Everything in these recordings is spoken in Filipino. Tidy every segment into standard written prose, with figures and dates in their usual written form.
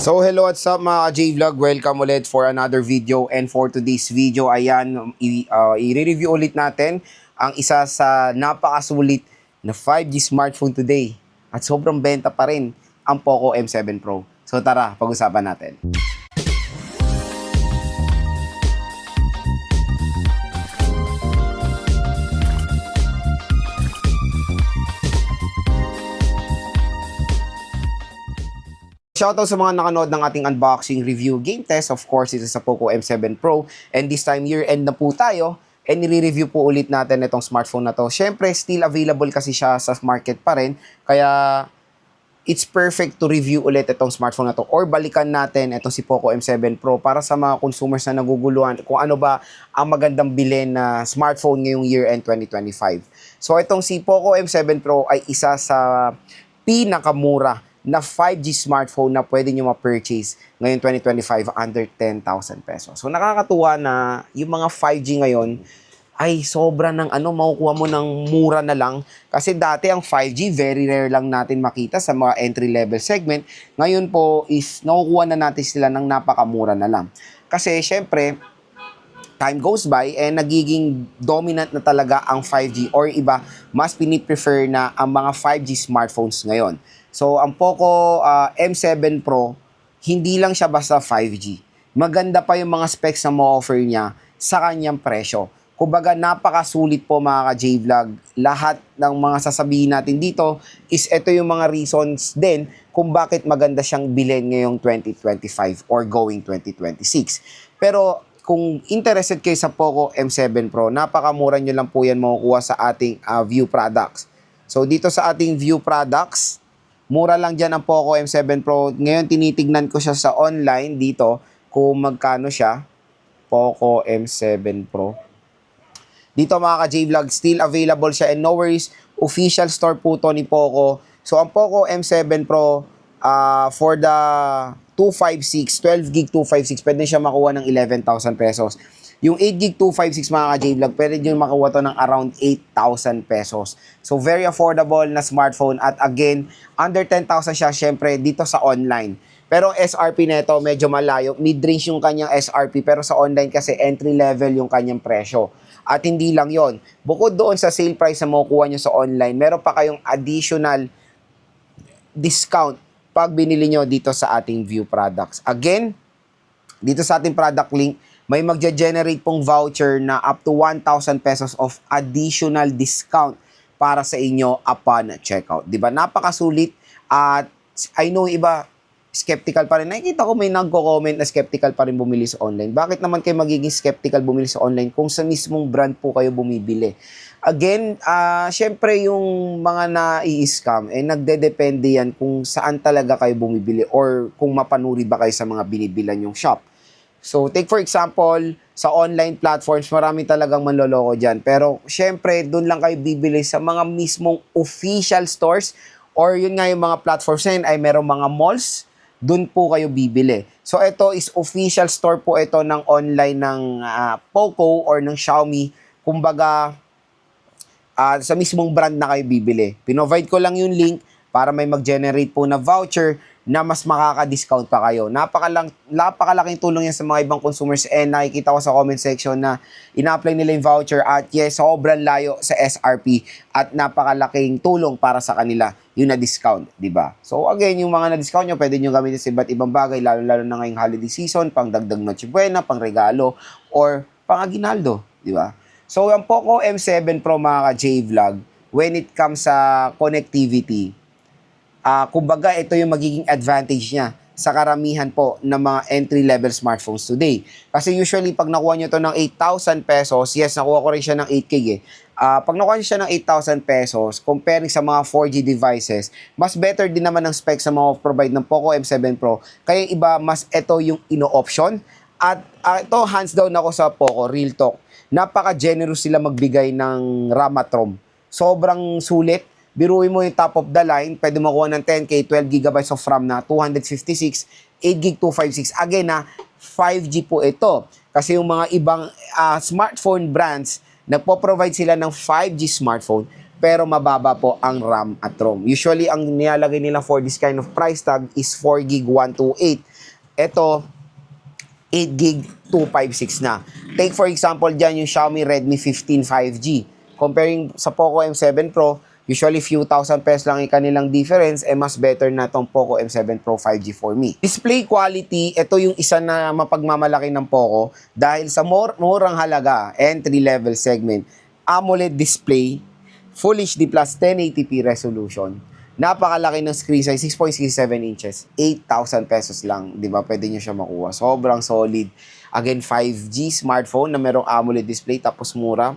So hello, what's up mga J-Vlog? Welcome ulit for another video, and for today's video, ayan, i-review ulit natin ang isa sa napakasulit na 5G smartphone today at sobrang benta pa rin, ang Poco M7 Pro. So tara, pag-usapan natin. Shoutout sa mga nakanood ng ating unboxing review game test. Of course, ito sa Poco M7 Pro. And this time, year-end na po tayo. And nire-review po ulit natin itong smartphone na to. Siyempre, still available kasi siya sa market pa rin. Kaya, it's perfect to review ulit itong smartphone na to. Or balikan natin itong si Poco M7 Pro para sa mga consumers na naguguluhan kung ano ba ang magandang bilhin na smartphone ngayong year-end 2025. So, itong si Poco M7 Pro ay isa sa pinakamura na 5G smartphone na pwede nyo ma-purchase ngayon 2025 under 10,000 pesos. So nakakatuwa na yung mga 5G ngayon ay sobra ng makukuha mo ng mura na lang. Kasi dati ang 5G, very rare lang natin makita sa mga entry-level segment. Ngayon po is nakukuha na natin sila ng napakamura na lang. Kasi syempre, time goes by and nagiging dominant na talaga ang 5G or iba, mas piniprefer na ang mga 5G smartphones ngayon. So, ang Poco M7 Pro, hindi lang siya basta 5G. Maganda pa yung mga specs na ma-offer niya sa kanyang presyo. Kumbaga, napakasulit po mga ka-J-Vlog. Lahat ng mga sasabihin natin dito is ito yung mga reasons din kung bakit maganda siyang bilhin ngayong 2025 or going 2026. Pero, kung interested kayo sa Poco M7 Pro, napakamura nyo lang po yan makukuha sa ating View Products. So, dito sa ating View Products, mura lang dyan ang Poco M7 Pro. Ngayon, tinitignan ko siya sa online dito kung magkano siya. Poco M7 Pro. Dito mga ka-J-Vlog, still available siya and no worries, official store po to ni Poco. So, ang Poco M7 Pro for the 256, 12 gig 256, pwede siya makuha ng 11,000 pesos. Yung 8 gig 256 mga ka-J-Vlog, pwede nyo makuha to ng around 8,000 pesos. So, very affordable na smartphone. At again, under 10,000 siya, syempre, dito sa online. Pero SRP neto medyo malayo. Mid-range yung kanyang SRP. Pero sa online kasi, entry level yung kanyang presyo. At hindi lang yon. Bukod doon sa sale price na makukuha nyo sa online, meron pa kayong additional discount pag binili nyo dito sa ating View Products. Again, dito sa ating product link, may magge-generate pong voucher na up to 1,000 pesos of additional discount para sa inyo upon checkout. Diba? Napakasulit at I know iba skeptical pa rin. Nakikita ko may nagko-comment na skeptical pa rin bumili sa online. Bakit naman kayo magiging skeptical bumili sa online kung sa mismong brand po kayo bumibili? Again, syempre yung mga na-i-scam, nagdedepende yan kung saan talaga kayo bumibili or kung mapanuri ba kayo sa mga binibilan yung shop. So, take for example, sa online platforms, marami talagang manloloko dyan. Pero, syempre, doon lang kayo bibili sa mga mismong official stores or yun nga yung mga platforms na yun ay merong mga malls, doon po kayo bibili. So, ito is official store po ito ng online ng Poco or ng Xiaomi. Kumbaga, sa mismong brand na kayo bibili. Pinovide ko lang yung link para may mag-generate po na voucher na mas makaka-discount pa kayo. Napakalaking tulong yan sa mga ibang consumers and nakikita ko sa comment section na ina-apply nila yung voucher at yes, sobrang layo sa SRP at napakalaking tulong para sa kanila yung na-discount, di ba? So again, yung mga na-discount nyo, pwede nyo gamitin sa iba't ibang bagay, lalo-lalo na ngayong holiday season, pang dagdag Noche Buena, pang regalo, or pang aginaldo, di ba? So yung Poco M7 Pro mga ka-J-Vlog, when it comes sa connectivity, kumbaga ito yung magiging advantage niya sa karamihan po ng mga entry-level smartphones today. Kasi usually, pag nakuha nyo to ng 8,000 pesos, yes, nakuha ko rin siya ng 8K pag nakuha nyo siya ng 8,000 pesos, comparing sa mga 4G devices, mas better din naman ang specs sa mga provide ng Poco M7 Pro. Kaya iba, mas ito yung ino-option. At ito, hands down ako sa Poco, real talk. Napaka-generous sila magbigay ng RAM at ROM. Sobrang sulit. Biruin mo yung top of the line, pwede makuha ng 10K, 12 GB of RAM na 256, 8 gig 256. Again 5G po ito. Kasi yung mga ibang smartphone brands, nagpo-provide sila ng 5G smartphone, pero mababa po ang RAM at ROM. Usually, ang nilalagay nila for this kind of price tag is 4 gig 128. Ito, 8 gig 256 na. Take for example dyan yung Xiaomi Redmi 15 5G. Comparing sa Poco M7 Pro, usually few thousand pesos lang yung kanilang difference, mas better na tong Poco M7 Pro 5G for me. Display quality, ito yung isa na mapagmamalaki ng Poco dahil sa murang halaga, entry level segment, AMOLED display, Full HD Plus 1080p resolution. Napakalaki ng screen size, 6.67 inches. 8,000 pesos lang, di ba? Pwede nyo siya makuha. Sobrang solid. Again, 5G smartphone na merong AMOLED display tapos mura.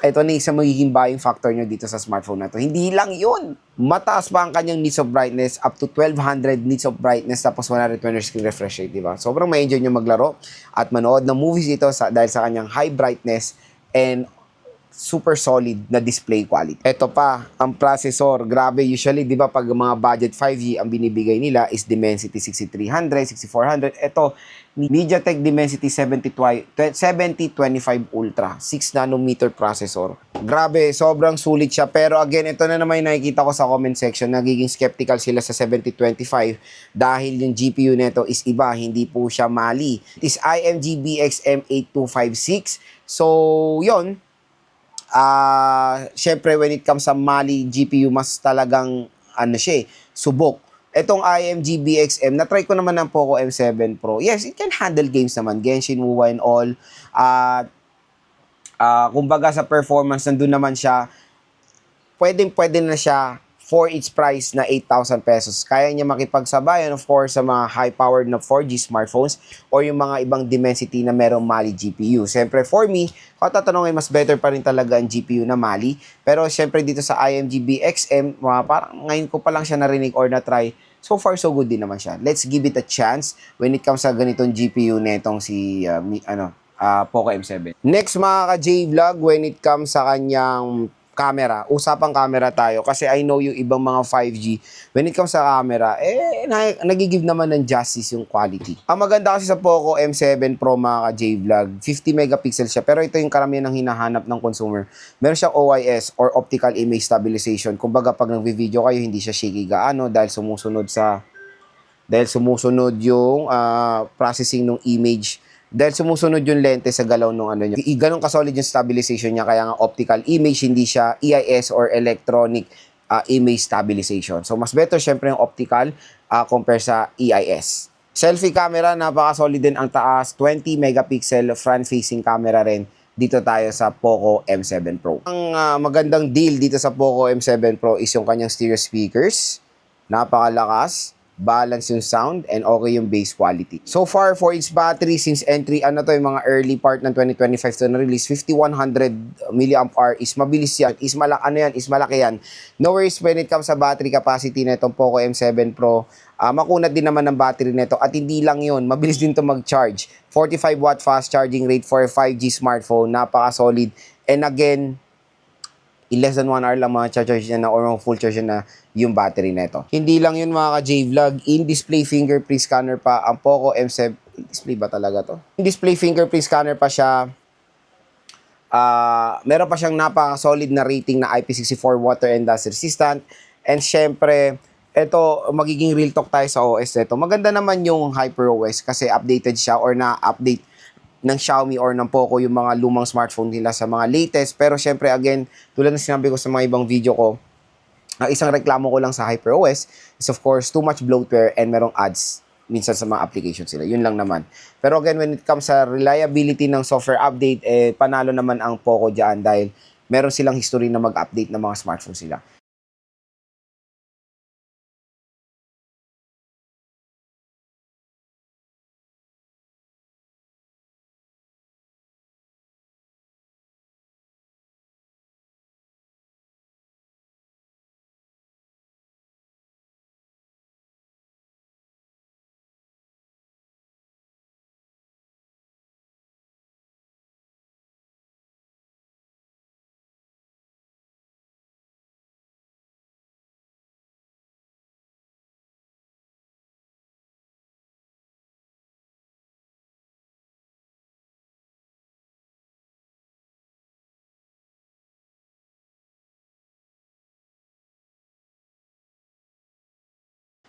Ito na isang magiging buying factor nyo dito sa smartphone na to. Hindi lang yun. Mataas pa ang kanyang nits of brightness, up to 1200 nits of brightness tapos 120 screen refresh rate, di ba? Sobrang ma-enjoy nyo maglaro at manood ng movies dito dahil sa kanyang high brightness and super solid na display quality. Ito pa, ang processor. Grabe, usually, di ba, pag mga budget 5G, ang binibigay nila is Dimensity 6300, 6400. Ito, MediaTek Dimensity 7025 Ultra, 6 nanometer processor. Grabe, sobrang sulit siya. Pero again, ito na naman yung nakikita ko sa comment section, nagiging skeptical sila sa 7025 dahil yung GPU nito is iba, hindi po siya Mali. It is IMG BXM8256. So, yon. Syempre when it comes sa Mali GPU, mas talagang subok. Etong IMG BXM, na-try ko naman ng Poco M7 Pro. Yes, it can handle games naman, Genshin, WoWa and all. Kumbaga sa performance, nandun naman siya. Pwede na siya for its price na 8,000 pesos. Kaya niya makipagsabayan, of course, sa mga high-powered na 4G smartphones or yung mga ibang Dimensity na merong Mali GPU. Siyempre, for me, kung tatanungin, mas better pa rin talaga ang GPU na Mali. Pero siyempre, dito sa IMG BXM, parang ngayon ko pa lang siya narinig or na-try. So far, so good din naman siya. Let's give it a chance when it comes sa ganitong GPU netong si Poco M7. Next, mga ka-J-Vlog, when it comes sa kanyang camera, usapang camera tayo kasi I know yung ibang mga 5G, when it comes sa camera, nagigive naman ng justice yung quality. Ang maganda kasi sa Poco M7 Pro, mga ka-J-Vlog, 50 megapixels siya, pero ito yung karamihan ng hinahanap ng consumer. Meron siyang OIS or Optical Image Stabilization. Kumbaga pag nagvi-video kayo, hindi siya shaky gaano dahil sumusunod yung processing ng image. Dahil sumusunod yung lente sa galaw ng niya. Ganun ka-solid yung stabilization niya, kaya nga optical image, hindi siya EIS or electronic image stabilization. So, mas better syempre yung optical compare sa EIS. Selfie camera, napaka-solid din ang taas. 20 megapixel front-facing camera rin. Dito tayo sa Poco M7 Pro. Ang magandang deal dito sa Poco M7 Pro is yung kanyang stereo speakers. Napakalakas, balance yung sound, and okay yung bass quality. So far, for its battery, since entry, yung mga early part ng 2025 to na-release, 5100 mAh is mabilis yan, is malaki yan. No worries when it comes sa battery capacity na itong Poco M7 Pro. Makunat din naman ng battery nito at hindi lang yun, mabilis din to mag-charge. 45 watt fast charging rate for a 5G smartphone, napaka-solid. And again, in less than 1 hour lang charge niya na or full charge na yung battery nito. Hindi lang yun, mga ka-J-Vlog, in-display fingerprint scanner pa ang Poco M7. Display ba talaga to? In-display fingerprint scanner pa siya. Meron pa siyang napaka-solid na rating na IP64 water and dust resistant. And syempre, ito, magiging real talk tayo sa OS nito. Maganda naman yung HyperOS kasi updated siya or na-update ng Xiaomi or ng Poco yung mga lumang smartphone nila sa mga latest. Pero syempre, again, tulad ng sinabi ko sa mga ibang video ko, isang reklamo ko lang sa HyperOS is of course too much bloatware and merong ads minsan sa mga applications sila. Yun lang naman. Pero again, when it comes sa reliability ng software update, panalo naman ang Poco dyan dahil meron silang history na mag-update ng mga smartphones sila.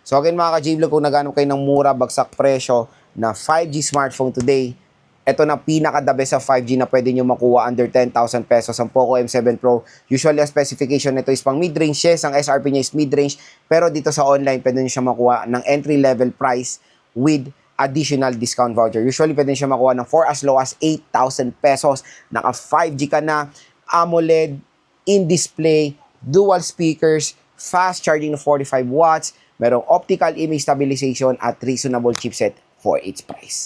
So again mga ka-J-Vlog, kung naghanap kayo ng mura, bagsak presyo na 5G smartphone today, ito na pinaka-the best sa 5G na pwede nyo makuha under 10,000 pesos ang Poco M7 Pro. Usually, ang specification nito is pang mid-range. Yes, ang SRP niya is mid-range. Pero dito sa online, pwede nyo siya makuha ng entry-level price with additional discount voucher. Usually, pwede nyo siya makuha ng for as low as 8,000 pesos. Naka 5G ka na, AMOLED, in-display, dual speakers, fast charging na 45 watts, merong optical image stabilization at reasonable chipset for its price.